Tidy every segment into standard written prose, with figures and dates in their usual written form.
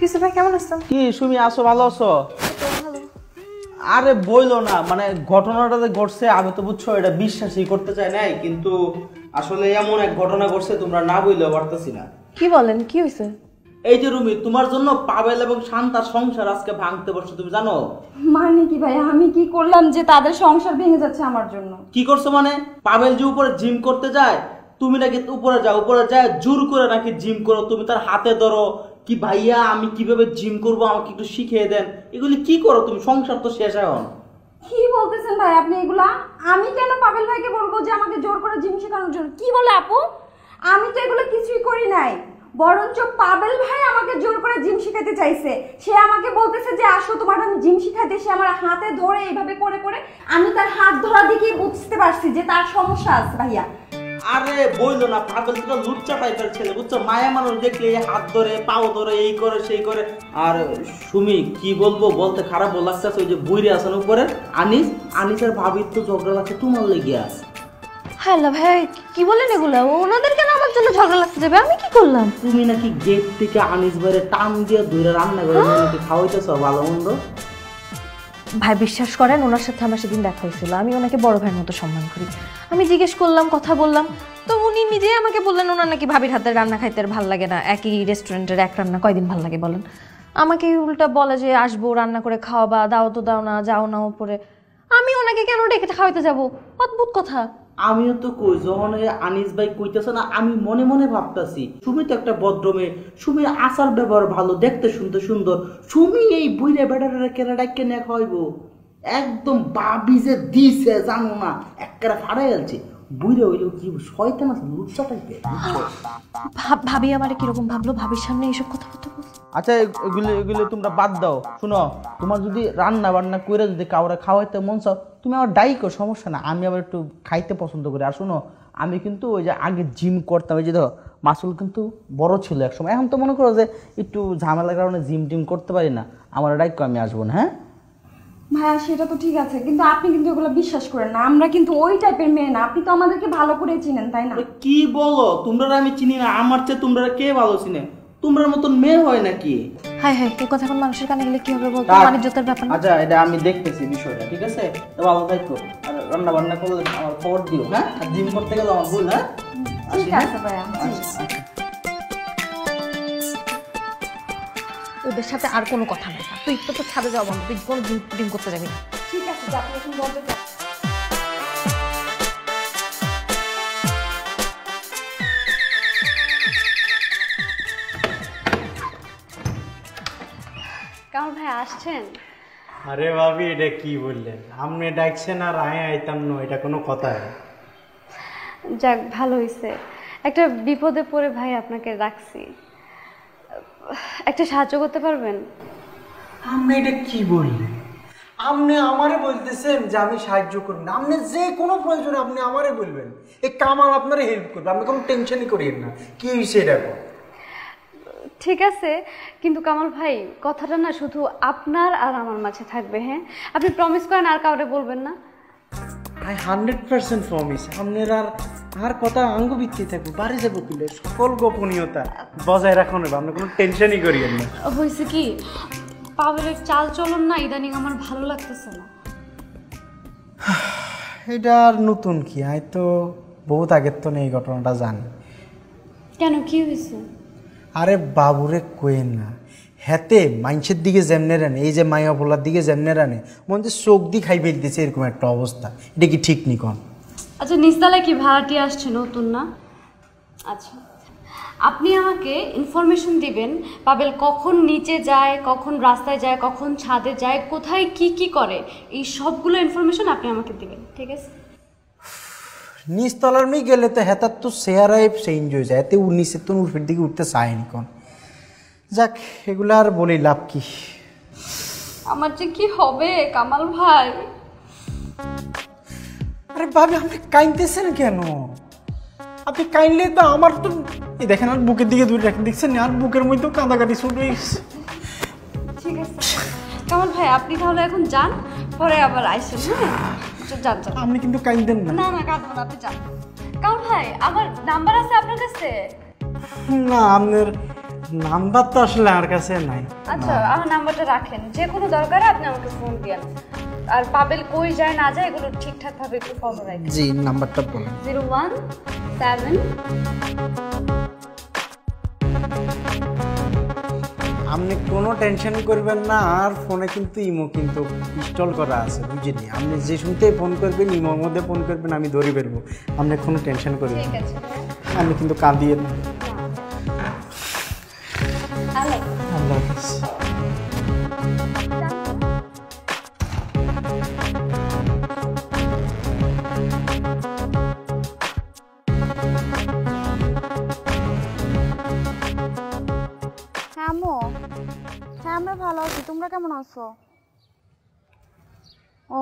কিছু ভাই কেমন আছো? কি সুমি আছো, ভালো আছো? ভালো। আরে বইলো না, মানে ঘটনাটা যে ঘটছে আমি তো বুঝছো এটা বিশ্বাসই করতে চাই নাই, কিন্তু আসলে এমন এক ঘটনা ঘটছে তোমরা না বইলেও পারতেছি না। কি বলেন, কি হয়েছে? এই যে রুমি, তোমার জন্য পাবেল এবং শান্তার সংসার আজকে ভাঙতে বসছে, তুমি জানো? মানে কি ভাই, আমি কি করলাম যে তাদের সংসার ভেঙে যাচ্ছে আমার জন্য? কি করছো মানে? পাবেল যে উপরে জিম করতে যায়, তুমি নাকি উপরে যাও, উপরে যায় জোর করে নাকি জিম করো, তুমি তার হাতে ধরো কি ভাইয়া আমি কিভাবে জিম করবো আমাকে একটু শিখিয়ে দেন, এগুলি কি করো তুমি? সংসার তো শেষ এখন। কি বলতেছেন ভাই আপনি এগুলা? আমি কেন পাবেল ভাইকে বলবো যে আমাকে জোর করে জিম শেখানোর জন্য? কি বলে আপু? আমি তো এগুলো কিছুই করি নাই, বরঞ্চ পাবেল ভাই আমাকে জোর করে জিম শিখাতে চাইছে। সে আমাকে বলতেছে যে আসো তোমার আমি জিম শিখাইতে। সে আমার হাতে ধরে এইভাবে করে করে আমি তার হাত ধরা দেখে বুঝতে পারছি যে তার সমস্যা আছে ভাইয়া। আরে বইলো না, পাবেল তো লুচ্চা টাইপের ছেলে বুঝছো, মায়া মানুষ দেখলে হাত ধরে পাও ধরে এই করে সেই করে। আর সুমি কি বলবো, বলতে খারাপ লাগছে, ওই যে বুইরে আছেন উপরে আনিস, আনিসের ভাবির তো ঝগড়া লাগছে তোমার লেগে আছে। হ্যাঁ ভাই, কি বলেন এগুলা? ওনাদের কেন আমার জন্য ঝগড়া লাগতে যাবে? আমি কি করলাম? তুমি নাকি গেট থেকে আনিস বাইরে টান দিয়ে ধরে রান্না করে নাকি খাওয়াইতেছ ভালো মন্দ। ভাই বিশ্বাস করেন, ওনার সাথে আমার সেদিন দেখা হয়েছিল, আমি ওনাকে বড় ভাইয়ের মতো সম্মান করি। আমি জিজ্ঞেস করলাম, কথা বললাম, তো উনি নিজে আমাকে বললেন ওনার নাকি ভাবির হাতের রান্না খাইতে ভাল লাগে না, একই রেস্টুরেন্টের এক রান্না কয়দিন ভাল লাগে বলেন? আমাকে উল্টা বলে যে আসবো রান্না করে খাওয়াবা, দাও তো দাও না, যাও না উপরে। আমি ওনাকে কেন ডেকে খাওয়াইতে যাবো? অদ্ভুত কথা। আমিও তো কই, যখন আনিস ভাই কইতেছে না, আমি মনে মনে ভাবতাছি সুমি তো একটা ভদ্রমে, সুমির আচার ব্যবহার ভালো, দেখতে শুনতে সুন্দর, সুমি এই বুইরে বেড়ারে কেনা ডাইকে নিয়ে খাওয়াইবো? একদম বাবি যে দিছে জানো না, একেবারে ফাড়াই আলছে। বুইরে হইলেও কি শয়তান আছে, লুচ্চা টাইপের। ভাবি আমার কিরকম ভাবলো, ভাবির সামনে এইসব কথা বলতে? আচ্ছা এগুলো এগুলো তোমরা বাদ দাও। শুনো, তোমার যদি রান্না বান্না করে যদি কাউরে খাওয়াইতে মন চাও তুমি আমার ডাইকো, সমস্যা না, আমি আবার একটু খাইতে পছন্দ করি। আর শুনো, আমি কিন্তু ওই যে আগে জিম করতাম, ওই যে ধরো মাসুল কিন্তু বড় ছিল একসময়, এখন তো মনে করো যে একটু ঝামেলার কারণে জিম টিম করতে পারি না, আমার ডাইকো, আমি আসবো না। হ্যাঁ ভাইয়া সেটা তো ঠিক আছে, কিন্তু আপনি কিন্তু এগুলো বিশ্বাস করেন না। আমরা কিন্তু ওই টাইপের মেয়ে না। আপনি তো আমাদেরকে ভালো করে চিনেন, তাই না? কি বলো, তোমরা আমি চিনি না? আমার চেয়ে তোমরা কে ভালো চিনে? তোমরা মতন মেয়ে হয় নাকি? হাই হাই, এই কথা এখন মানুষের কানে গেলে কি হবে বলতো? মানিজ্যতার ব্যাপার না? আচ্ছা এটা আমি দেখতেছি বিষয়টা, ঠিক আছে? তো ভালো থাকো, আর রান্না বান্না করলে আমার খবর দিও। হ্যাঁ, আর জিম করতে গেলে আমার ভুল। হ্যাঁ ঠিক আছে ভাইয়া। ওদের সাথে আর কোনো কথা নাই, তুই তো ছাদে যাওয়া বন্ধ, তুই কোনো জিম করতে যাবি না। ঠিক আছে, আপনি এখন বলতে কারণ ভাই আসছেন? আরে ভাবি এটা কি বললেন, আপনি ডাকছেন আর আমি আইতাম না, এটা কোনো কথা? যাক ভালো হয়েছে, একটা বিপদে পড়ে ভাই আপনাকে রাখছি, একটা সাহায্য করতে পারবেন? আপনি এটা কি বললেন? আপনি আমারে বলতেছেন যে আমি সাহায্য করব না? আপনি যে কোনো প্রয়োজনে আপনি আমারে বলবেন, এই কামাল আপনারা হেল্প করবে, আপনি কোনো টেনশনই করিয়েন না। কি হয়েছে এটা? ঠিক আছে, কিন্তু কামাল ভাই কথাটা না শুধু আপনার আর আমার মাঝে থাকবে। হ্যাঁ, আপনি প্রমিস করেন আর কাউরে বলবেন না? I 100% promise. আপনার আর কথা আঙ্গ ভিত্তি থাকবে, বাড়ি যাবো কিলে সকল গোপনীয়তা বজায় রাখুন, আপনি কোনো টেনশনই করিয়েন না। হয়েছে কি, পাবেলের চাল চলন না ইদানিং আমার ভালো লাগতেছে না। এটা আর নতুন কি, আমি তো বহুত আগের তো এই ঘটনাটা জানি। কেন, কি হয়েছে? আরে বাবুরে কোয়েন না, হেতে মাইনসের দিকে যেমনে রানে, এই যে মাইয়া পোলার দিকে যেমনে রানে, মনে হচ্ছে চোখ দিয়ে খাই ফেলতেছে, এরকম একটা অবস্থা। এটা কি ঠিক নি কন? আচ্ছা নিচতলায় কি ভাড়াটিয়া আসছে নতুন না? আচ্ছা আপনি আমাকে ইনফরমেশন দিবেন পাবেল কখন নিচে যায়, কখন রাস্তায় যায়, কখন ছাদে যায়, কোথায় কি কি করে, এই সবগুলো ইনফরমেশন আপনি আমাকে দিবেন, ঠিক আছে? নিচতলার মেয়ে গেলে তো হেতার তো চেহারায় চেঞ্জ হয়ে যায়, এতে নিচের তো উর্ফের দিকে উঠতে চায়নি কন। যাক এগুলো আর বলি লাভ কি? আমার যে কি হবে কামাল ভাই? আরে ভাবি আপনি কাইনতেছেন কেন? আপনি কাইনলে তো আমার তো এই দেখেন আর বুকের দিকে দূরে রাখেন, দেখছেন আর বুকের মধ্যেও কাঁদাকাটি শুরু হয়েছে। ঠিক আছে কামাল ভাই, আপনি তাহলে এখন যান, পরে আবার আইসেন। হ্যাঁ যান যান। আপনি কিন্তু কাইন্দেন না। না না কাঁদবো না, আপনি যান। কামাল ভাই আমার নাম্বার আছে আপনার কাছে? না, আপনার নাম্বার তো আসলে আমার কাছে নাই। আচ্ছা আমার নাম্বারটা রাখেন, যে কোনো দরকারে আপনি আমাকে ফোন দিয়েন। আর পাবেল কই যায় না যায় এগুলো ঠিকঠাক ভাবে একটু ফলো রাখেন। জি নাম্বারটা বলুন। 017। আপনি কোনো টেনশন করবেন না, আর ফোনে কিন্তু ইমো কিন্তু ইনস্টল করা আছে, বুঝিনি। আপনি যে শুনতে ফোন করবেন, ইমোর মধ্যে ফোন করবেন, আমি ধরে বেরবো। আপনি কোনো টেনশন করবেন ঠিক না। আছে। আপনি কিন্তু কাঁদিয়ে না। হ্যালো। আল্লাহ হাফেজ। হ্যাঁ আম্মু, হ্যাঁ আমরা ভালো আছি, তোমরা কেমন আছো? ও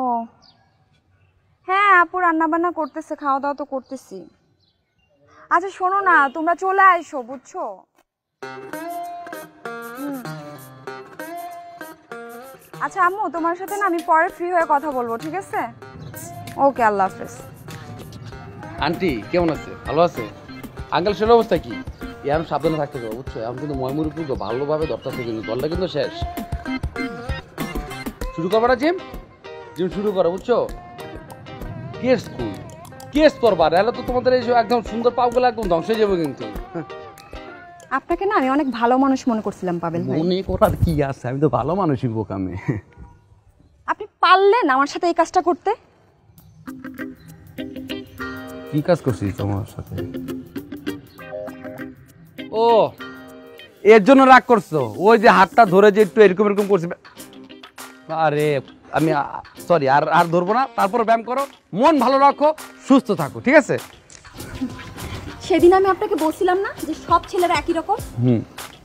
হ্যাঁ, আপু রান্না বান্না করতেছে, খাওয়া দাওয়া তো করতেছি। আচ্ছা শোনো না, তোমরা চলে আইসো বুঝছো? আচ্ছা আম্মু, তোমার সাথে না আমি পরে ফ্রি হয়ে কথা বলবো, ঠিক আছে? ওকে, আল্লাহ হাফেজ। আন্টি কেমন আছে? ভালো আছে? আঙ্কেল সের অবস্থা কি? এখন সাবধানে থাকতে হবে, বুঝছো? এখন কিন্তু ময়মুর পুজো ভালোভাবে ধরতেছে, কিন্তু দলটা কিন্তু শেষ। শুরু করবো না জিম? জিম শুরু করো, বুঝছো? কেস করবা, এলে তো তোমাদের এই একদম সুন্দর পাওগুলো একদম ধ্বংস হয়ে যাবে কিন্তু। আপনাকে না আমি অনেক ভালো মানুষ মনে করছিলাম পাবেল ভাই। মনে করার কি আছে, আমি তো ভালো মানুষই বোকামে। আপনি পারলেন আমার সাথে এই কাজটা করতে? কি কাজ করছিস তোমার সাথে? ও এর জন্য রাগ করছো? ওই যে হাতটা ধরে যে একটু এরকম এরকম করছে। আরে আমি সরি, আর ধরবো না। তারপর ব্যায়াম করো, মন ভালো রাখো, সুস্থ থাকো, ঠিক আছে? সেদিন আমি আপনাকে বলছিলাম না যে সব ছেলেরা একই রকম?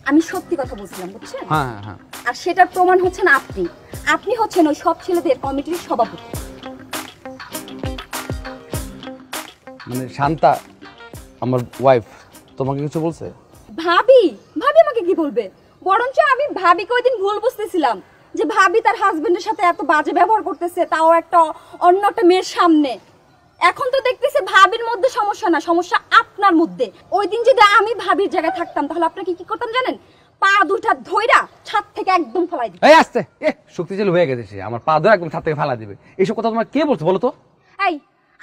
আমি সত্যি কথা বলছিলাম, বুঝছেন? হ্যাঁ হ্যাঁ। আর সেটার প্রমাণ হচ্ছেন আপনি। আপনি হচ্ছেন ওই সব ছেলেদের কমিটির সভাপতি। মানে শান্তা আমার ওয়াইফ তোমাকে কিছু বলছে? ভাবি ভাবি আমাকে কি বলবে? বরঞ্চ আমি ভাবিকে ওই দিন ভুল বুঝতেছিলাম যে ভাবি তার হাজবেন্ডের সাথে এত বাজে ব্যবহার করতেছে, তাও একটা অন্য একটা মেয়ের সামনে। এখন তো দেখতেছি ভাবির মধ্যে সমস্যা না, সমস্যা আপনার মধ্যে। ওই দিন যদি আমি ভাবির জায়গায় থাকতাম তাহলে আপনাকে কি করতাম জানেন? পা দুটা ধইরা ছাদ থেকে একদম ফেলাই দিতাম। এই আস্তে, শক্তিশালী হয়ে গেছে সে, আমার পা ধরে একদম ছাদ থেকে ফেলা দিবে। এইসব কথা তোমার কে বলছো বলো তো? এই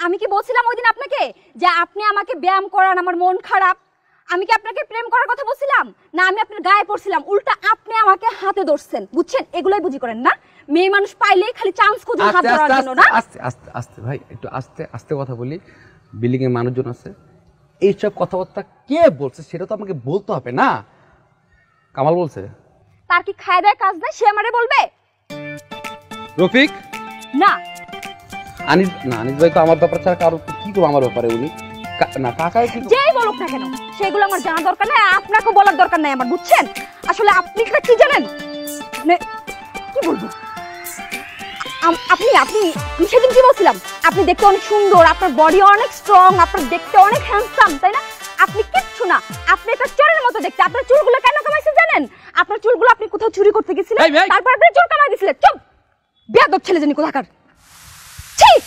আমি কি বলছিলাম ওই দিন আপনাকে যে আপনি আমাকে ব্যায়াম করান, আমার মন খারাপ? আমি কি আপনাকে প্রেম করার কথা বলছিলাম? না আমি আপনার গায়ে পড়ছিলাম? উল্টা আপনি আমাকে হাতে ধরছেন, বুঝছেন? এগুলাই বুঝি করেন না? মেয়ে মানুষ পাইলেই খালি চান্স খুঁজে হাত ধরার জন্য না? আস্তে আস্তে আস্তে ভাই, একটু আস্তে আস্তে কথা বলি। বিল্ডিং এর মানুষজন আছে, এইসব কথাবার্তা কে বলছে সেটা তো আমাকে বলতে হবে না? কামাল বলছে? তার কি খায় দেয় কাজ দেয়, সে আমারে বলবে? রফিক না আনিস না, আনিস ভাই তো আমার ব্যাপার ছাড়া কারো কি করবো আমার ব্যাপারে? উনি না কাকাই কি যেই বলুক না কেন সেগুলো আমার জানা দরকার নাই, আপনাকে বলার দরকার নাই আমার, বুঝছেন? আসলে আপনি কি জানেন, মানে কি বলবো, আপনি আপনি আমি সেদিন কি বলছিলাম? আপনি দেখতে অনেক সুন্দর, আপনার বডি অনেক স্ট্রং, আপনার দেখতে অনেক হ্যান্ডসাম, তাই না? আপনি কিচ্ছু না, আপনি একটা চোরের মতো দেখতে। আপনার চুলগুলো কেন কামাইছেন জানেন? আপনার চুলগুলো আপনি কোথাও চুরি করতে গেছিলেন, তারপর আপনি চুল কামাই দিয়েছিলেন। চুপ, বেয়াদব ছেলে জানি কোথাকার। ঠিক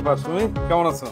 ব্যাপার? তুমি কেমন আছো?